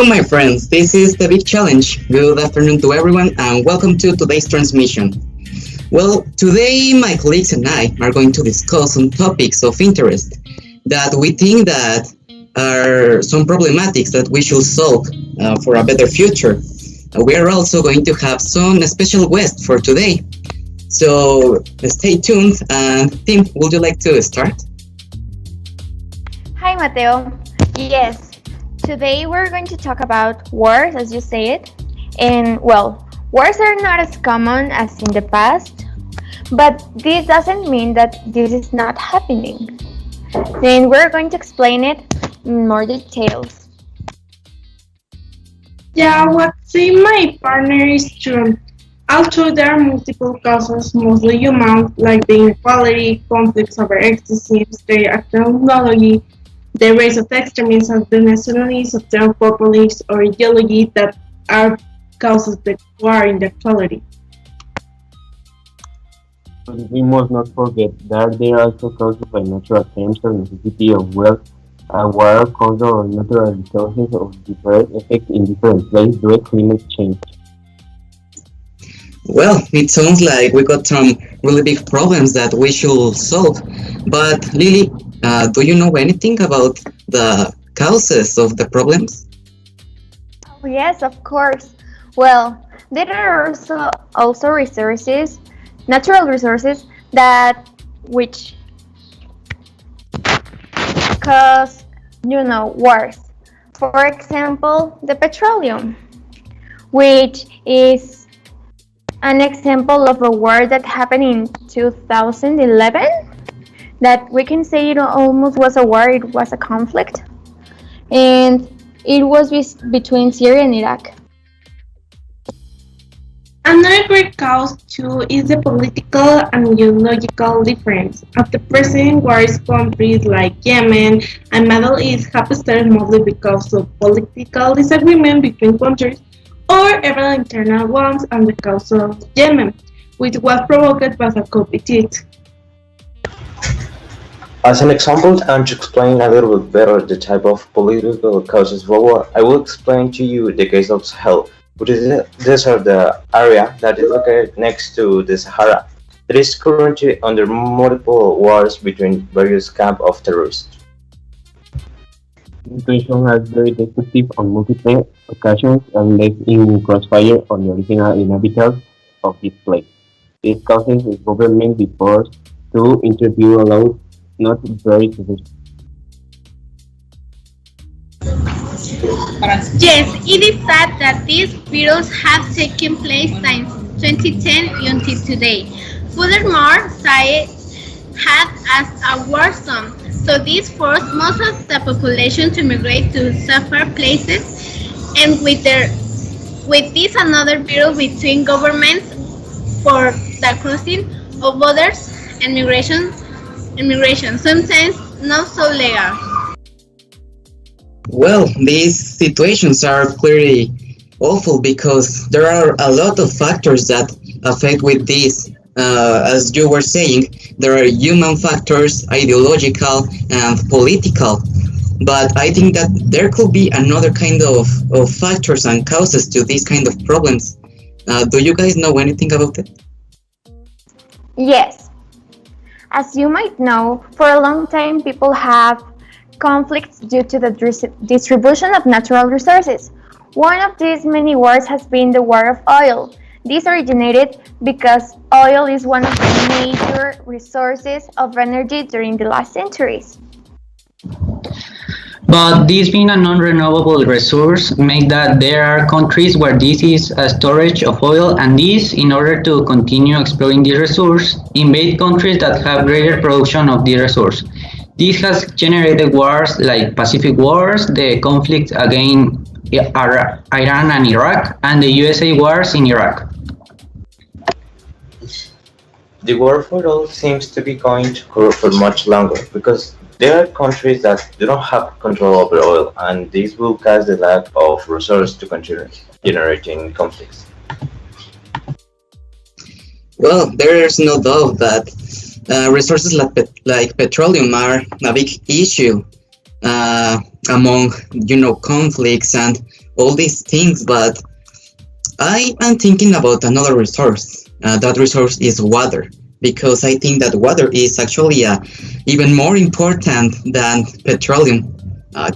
my friends, this is the Big Challenge. Good afternoon to everyone, and welcome to today's transmission. Well, today my colleagues and I are going to discuss some topics of interest that we think that are some problematics that we should solve for a better future. We are also going to have some special guests for today. So stay tuned, and Tim, would you like to start? Hi, Mateo. Yes, today we're going to talk about wars, as you say it. And well, wars are not as common as in the past, but this doesn't mean that this is not happening. Then we're going to explain it in more details. Yeah, what say my partner is true. Although there are multiple causes, mostly human, like the inequality, conflicts over exorcisms, the technology, the rise of extremism, the nationalism of their populace or ideology that are causes the war in the actuality. But we must not forget that they are also caused by natural terms or necessity of wealth, war, culture, or natural resources of different effects in different places due to climate change. Well, it sounds like we got some really big problems that we should solve. But Lily, do you know anything about the causes of the problems? Oh, yes, of course. Well, there are also resources, natural resources that which cause, wars. For example, the petroleum, which is an example of a war that happened in 2011 that we can say it almost was a war, it was a conflict, and it was between Syria and Iraq. Another great cause too is the political and ideological difference. At the present wars, countries like Yemen and Middle East have started mostly because of political disagreement between countries or even internal ones and the cause of Yemen, which was provoked by the COVID-19. As an example, and to explain a little bit better the type of political causes for war, I will explain to you the case of Sahel, which is the desert area that is located next to the Sahara. It is currently under multiple wars between various camps of terrorists. The situation has very destructive on multiple occasions and left in crossfire on the original inhabitants of this place. This causes the government be forced to interview laws not very sufficient. Yes, it is sad that these virus have taken place since 2010 until today. Furthermore, science had as a war zone, so this forced most of the population to migrate to safer places, and with this another battle between governments for the crossing of borders and immigration, sometimes not so legal. Well, these situations are clearly awful because there are a lot of factors that affect with this. As you were saying, there are human factors, ideological, and political. But I think that there could be another kind of factors and causes to these kind of problems. Do you guys know anything about it? Yes. As you might know, for a long time people have conflicts due to the distribution of natural resources. One of these many wars has been the war of oil. This originated because oil is one of the major resources of energy during the last centuries. But this being a non-renewable resource makes that there are countries where this is a storage of oil, and this, in order to continue exploiting the resource, invade countries that have greater production of the resource. This has generated wars like Pacific Wars, the conflict against Iran and Iraq, and the USA wars in Iraq. The war for oil seems to be going to occur for much longer because there are countries that do not have control over oil, and this will cause the lack of resources to continue generating conflicts. Well, there's no doubt that resources like petroleum are a big issue among conflicts and all these things, but I am thinking about another resource. That resource is water, because I think that water is actually even more important than petroleum.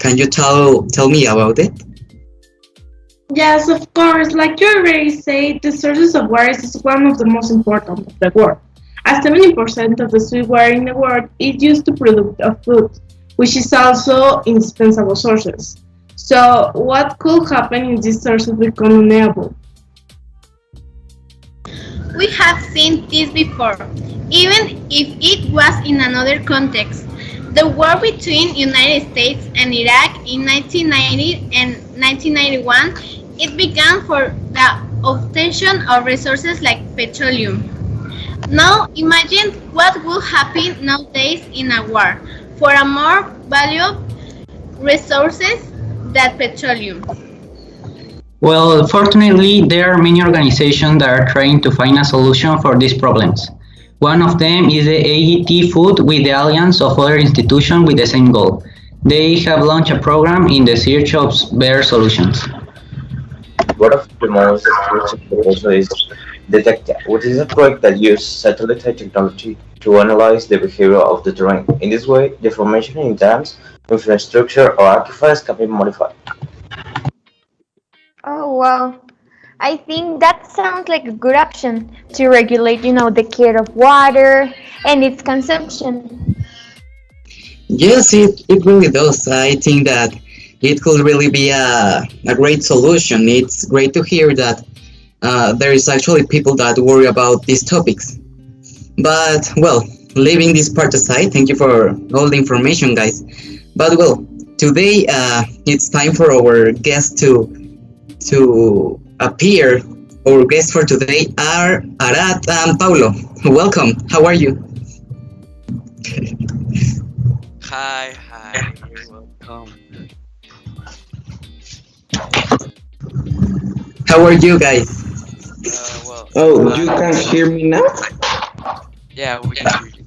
Can you tell me about it? Yes, of course. Like you already said, the sources of water is one of the most important of the world. As 70% of the sweet water in the world is used to produce of food, which is also indispensable sources. So, what could happen if these sources become unavailable? We have seen this before, even if it was in another context. The war between United States and Iraq in 1990 and 1991, it began for the obtention of resources like petroleum. Now imagine what would happen nowadays in a war for a more valuable resources than petroleum. Well, fortunately, there are many organizations that are trying to find a solution for these problems. One of them is the AET Food with the alliance of other institutions with the same goal. They have launched a program in the search of better solutions. One of the most interesting proposals is Detecta, which is a project that uses satellite technology to analyze the behavior of the terrain. In this way, the formation in dams, infrastructure, or aquifers can be modified. Oh, wow. I think that sounds like a good option to regulate, the care of water and its consumption. Yes, it really does. I think that it could really be a great solution. It's great to hear that there is actually people that worry about these topics. But, well, leaving this part aside, thank you for all the information, guys. But, well, today it's time for our guest to appear. Our guests for today are Arad and Paulo. Welcome. How are you? Hi, you're welcome. How are you guys? Well, Oh, you can hear me now? yeah, we can hear you.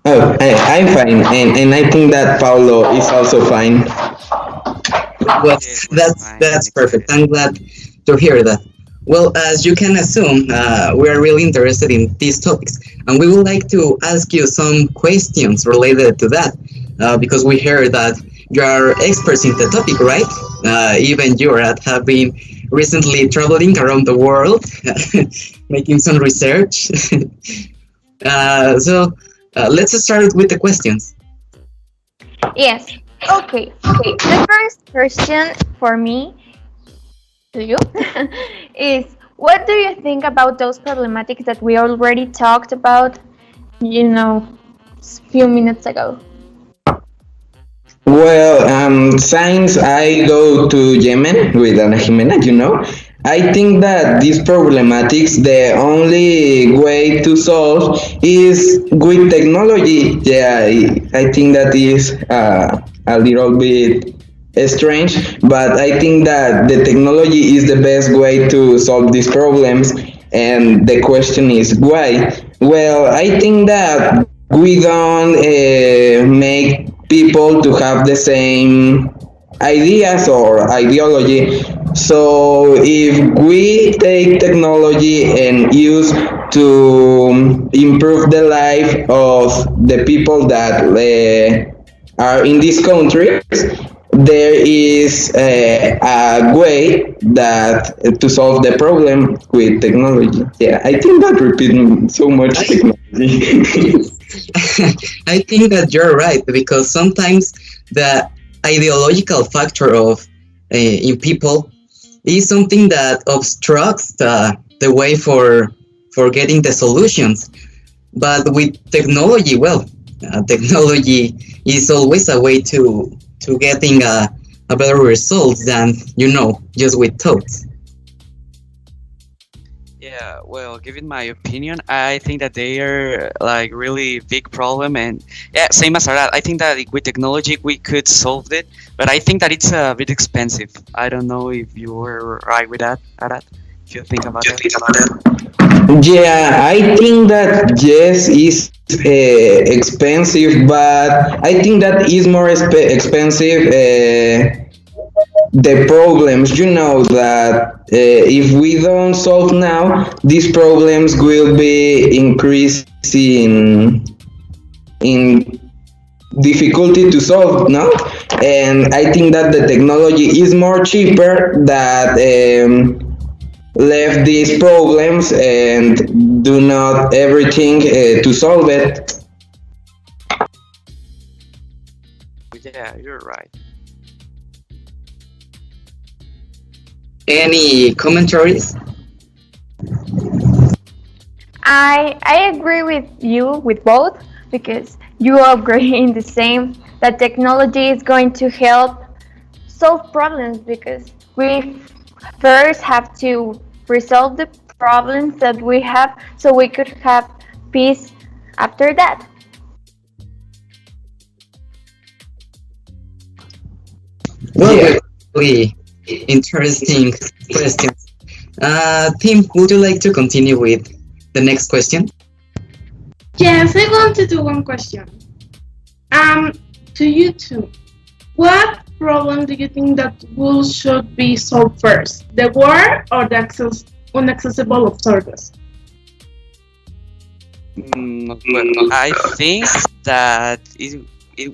Oh, I'm fine, and I think that Paulo is also fine. Well, Yes, we're fine and that's perfect. excited. I'm glad to hear that. Well, as you can assume, we are really interested in these topics, and we would like to ask you some questions related to that, because we heard that you are experts in the topic, right? Even you, Arad, have been recently traveling around the world, making some research. So let's start with the questions. Yes. Okay. The first question for me to you is, what do you think about those problematics that we already talked about, few minutes ago? Well, since I go to Yemen with Ana Jimena, I think that these problematics, the only way to solve is with technology. Yeah, I think that is a little bit strange, but I think that the technology is the best way to solve these problems. And the question is why? Well, I think that we don't make people to have the same ideas or ideology. So if we take technology and use to improve the life of the people that are in these countries, there is a way that to solve the problem with technology. Yeah, I think that repeating so much technology. I think that you're right, because sometimes the ideological factor of in people is something that obstructs the way for getting the solutions. But with technology, well, technology is always a way to getting a better results than just with thoughts. Yeah, well, given my opinion, I think that they are like really big problem, and yeah, same as Arad. I think that with technology we could solve it, but I think that it's a bit expensive. I don't know if you were right with that, Arad. If you think about that. Yeah, I think that yes is expensive, but I think that is more expensive the problems. You know that if we don't solve now, these problems will be increasing in difficulty to solve, no? And I think that the technology is more cheaper that left these problems and do not everything to solve it. Yeah, you're right. Any commentaries? I agree with you with both because you agree in the same that technology is going to help solve problems because we first have to resolve the problems that we have so we could have peace after that. Well, Yeah. really interesting questions. Tim, would you like to continue with the next question? Yes, I want to do one question. To you two, what problem do you think that will should be solved first? The war or the unaccessible of service? Well, I think that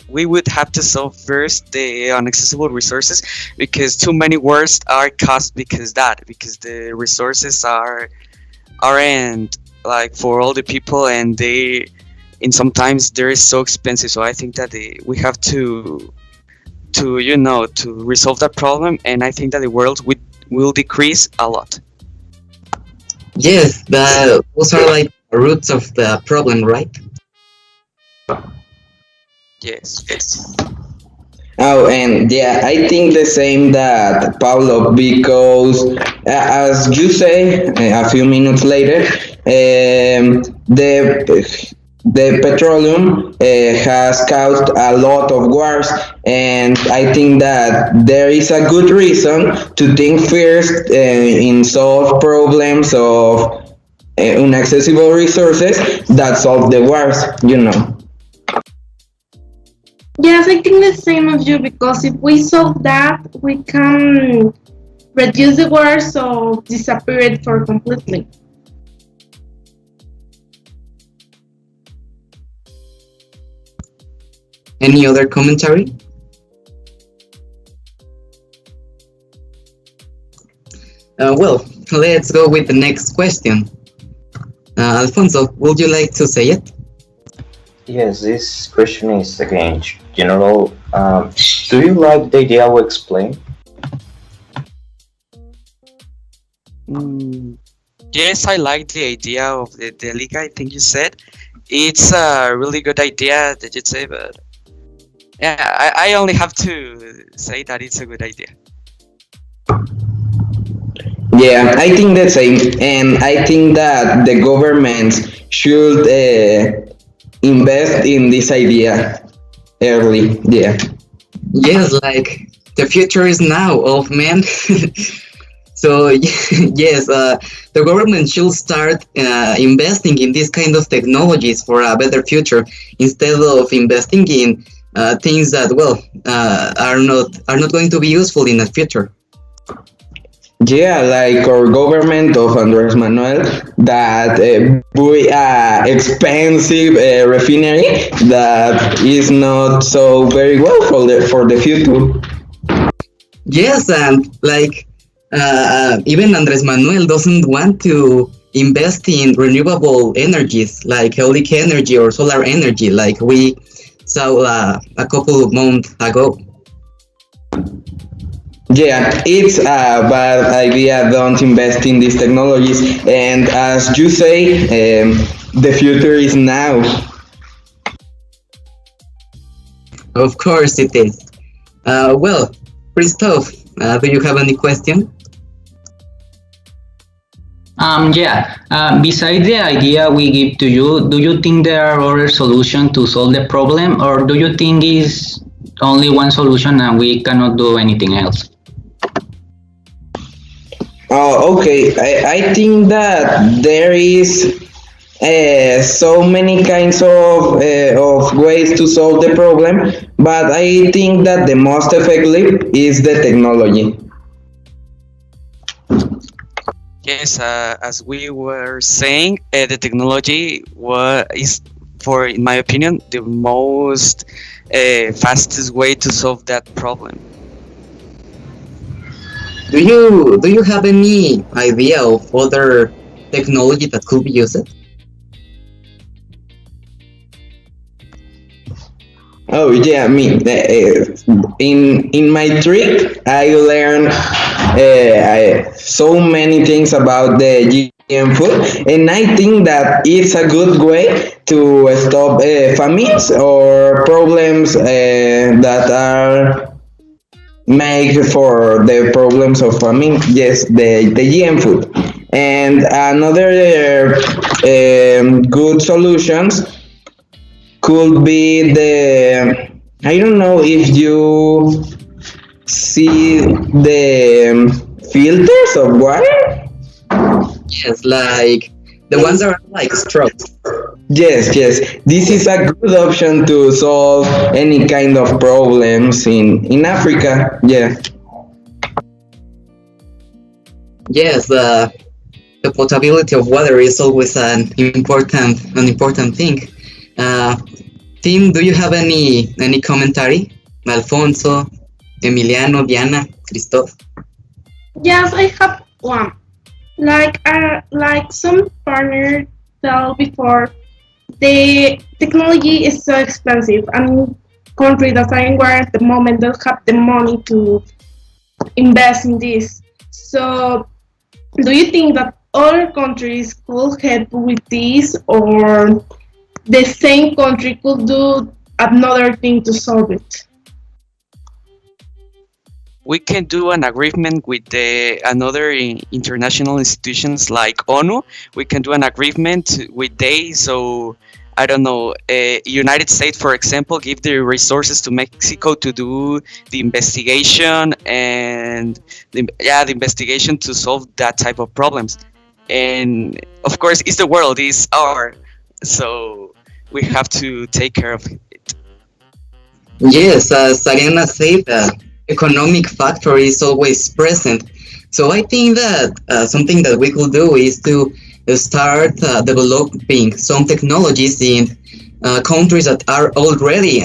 we would have to solve first the inaccessible resources because too many wars are caused because the resources aren't like for all the people and they in sometimes they're so expensive. So I think that we have to resolve that problem, and I think that the world will decrease a lot. Yes, those are like the roots of the problem, right? Yes. Oh, and yeah, I think the same that Paulo, because as you say a few minutes later, the petroleum has caused a lot of wars, and I think that there is a good reason to think first in solve problems of inaccessible resources that solve the wars, you know. Yes, I think the same as you because if we solve that, we can reduce the wars or disappear it for completely. Any other commentary? Well, let's go with the next question. Alfonso, would you like to say it? Yes, this question is again general. Do you like the idea we explained? Yes, I like the idea of the league. I think you said it's a really good idea that you say, but yeah, I only have to say that it's a good idea. Yeah, I think the same, and I think that the governments should invest in this idea early. Yeah. Yes, like the future is now of man. So yes, the government should start investing in this kind of technologies for a better future instead of investing in things that are not going to be useful in the future. Yeah, like our government of Andres Manuel that buy expensive refinery that is not so very well for the future. Yes, and like even Andres Manuel doesn't want to invest in renewable energies like eolic energy or solar energy, like we saw a couple of months ago. Yeah, it's a bad idea. Don't invest in these technologies, and as you say, the future is now. Of course it is. Well, Christoph, do you have any question? Besides the idea we give to you, do you think there are other solutions to solve the problem, or do you think is only one solution and we cannot do anything else? Oh, okay. I think that there is so many kinds of ways to solve the problem, but I think that the most effective is the technology. Yes, as we were saying, the technology is, for in my opinion, the most fastest way to solve that problem. Do you have any idea of other technology that could be used? Oh yeah, me. In my trip, I learned so many things about the GM food, and I think that it's a good way to stop famines or problems that are made for the problems of famine. Yes, the GM food, and another good solutions could be the, I don't know if you see the filters of water. Yes, like the ones that are like straws. Yes, this is a good option to solve any kind of problems in Africa. Yeah. Yes, the potability of water is always an important thing. Uh, Tim, do you have any commentary? Alfonso, Emiliano, Diana, Christoph. Yes, I have one. Like some partner tell before, the technology is so expensive, and country that are where at the moment don't have the money to invest in this. So, do you think that other countries could help with this, or the same country could do another thing to solve it? We can do an agreement with the another international institutions like ONU. We can do an agreement with they. So I don't know, United States, for example, give the resources to Mexico to do the investigation and the investigation to solve that type of problems. And of course, it's the world, it's our, so we have to take care of it. Yes, as Ariana said, the economic factor is always present. So I think that something that we could do is to start developing some technologies in countries that are already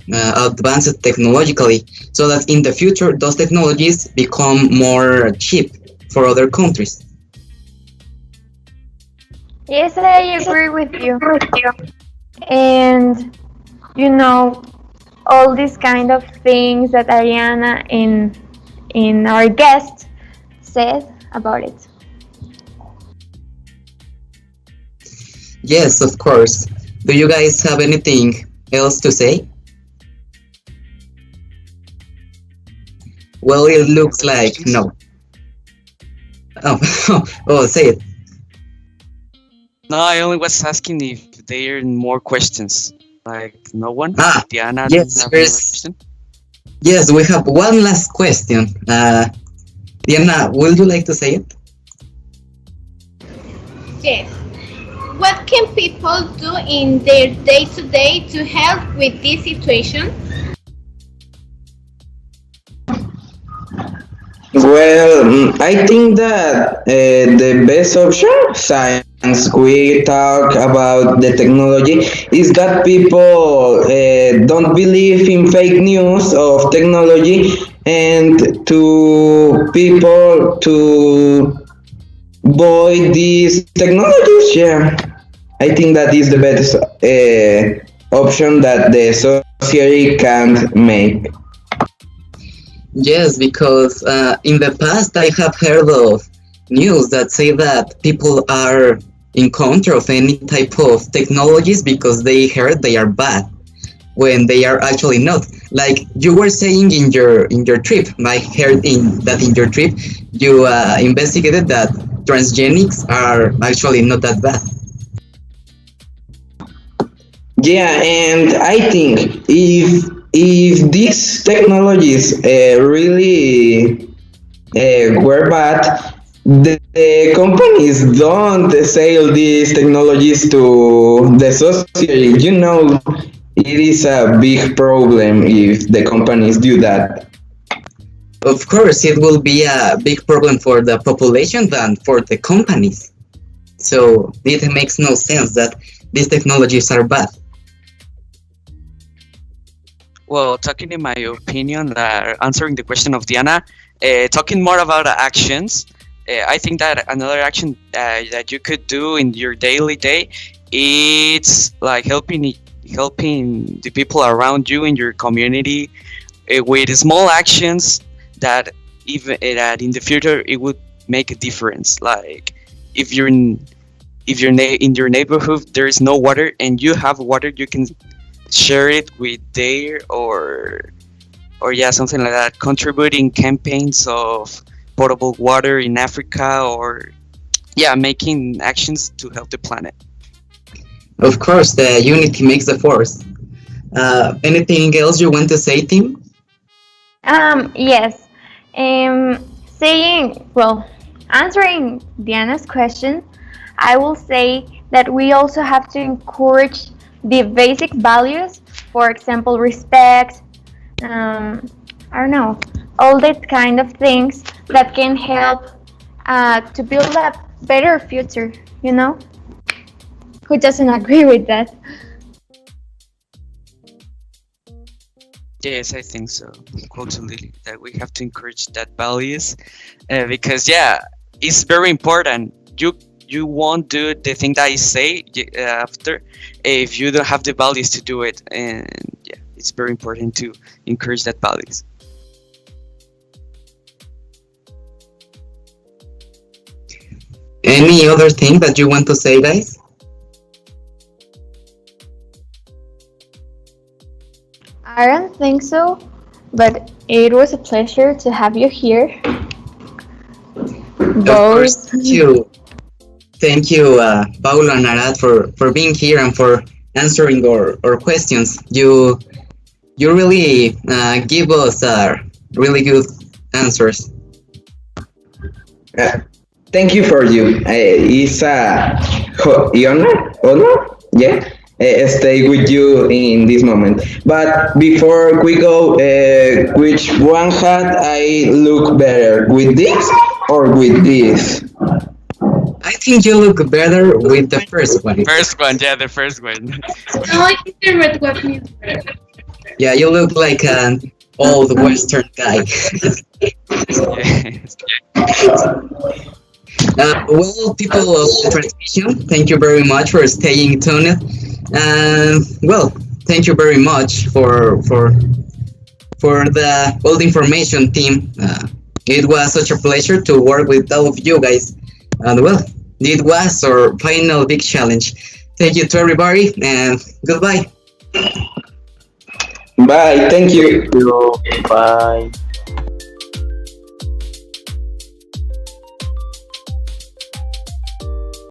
advanced technologically, so that in the future those technologies become more cheap for other countries. Yes, I agree with you. And you know, all these kind of things that Ariana in our guest said about it. Yes, of course. Do you guys have anything else to say? Well, it Any looks other like questions? no. Oh, oh, say it. No, I only was asking if there are more questions. Like no one? Ah, Diana, do you yes, have another there's. question? Yes, we have one last question. Diana, would you like to say it? Yes. What can people do in their day-to-day to help with this situation? Well, I think that the best option, since we talk about the technology, is that people don't believe in fake news of technology, and to people to avoid these technologies. Yeah, I think that is the best option that the society can make. Yes, because in the past I have heard of news that say that people are in contra of any type of technologies because they heard they are bad when they are actually not. Like you were saying in your trip, I heard in your trip you investigated that transgenics are actually not that bad. Yeah, and I think if these technologies really were bad, the companies don't sell these technologies to the society. It is a big problem if the companies do that. Of course, it will be a big problem for the population than for the companies. So it makes no sense that these technologies are bad. Well, talking in my opinion, answering the question of Diana, talking more about actions, I think that another action that you could do in your daily day, it's like helping the people around you in your community with small actions that even that in the future it would make a difference. Like if you're in your neighborhood there is no water and you have water, you can share it with their or yeah, something like that, contributing campaigns of potable water in Africa, or yeah, making actions to help the planet. Of course, the unity makes the force. Anything else you want to say, Tim? Yes. Answering Diana's question, I will say that we also have to encourage the basic values, for example, respect, I don't know, all that kind of things that can help to build a better future, Who doesn't agree with that? Yes, I think so. Totally, that we have to encourage that values, because yeah, it's very important. You won't do the thing that I say after if you don't have the values to do it, and yeah, it's very important to encourage that values. Any other thing that you want to say, guys? I don't think so, but it was a pleasure to have you here. Of course, thank you, Paulo and Arad, for being here and for answering our questions. You really give us really good answers. Thank you for you. It's a honor, yeah, stay with you in this moment. But before we go, which one hat I look better, with this or with this? I think you look better with the first one. First one, yeah, the first one. No, I think the red one is better. Yeah, you look like an old Western guy. Yes. Well, people of the transmission, thank you very much for staying tuned. Well, thank you very much for the all the information, team. It was such a pleasure to work with all of you guys. And well, it was our final big challenge. Thank you to everybody, and goodbye. Bye. Thank you. Bye.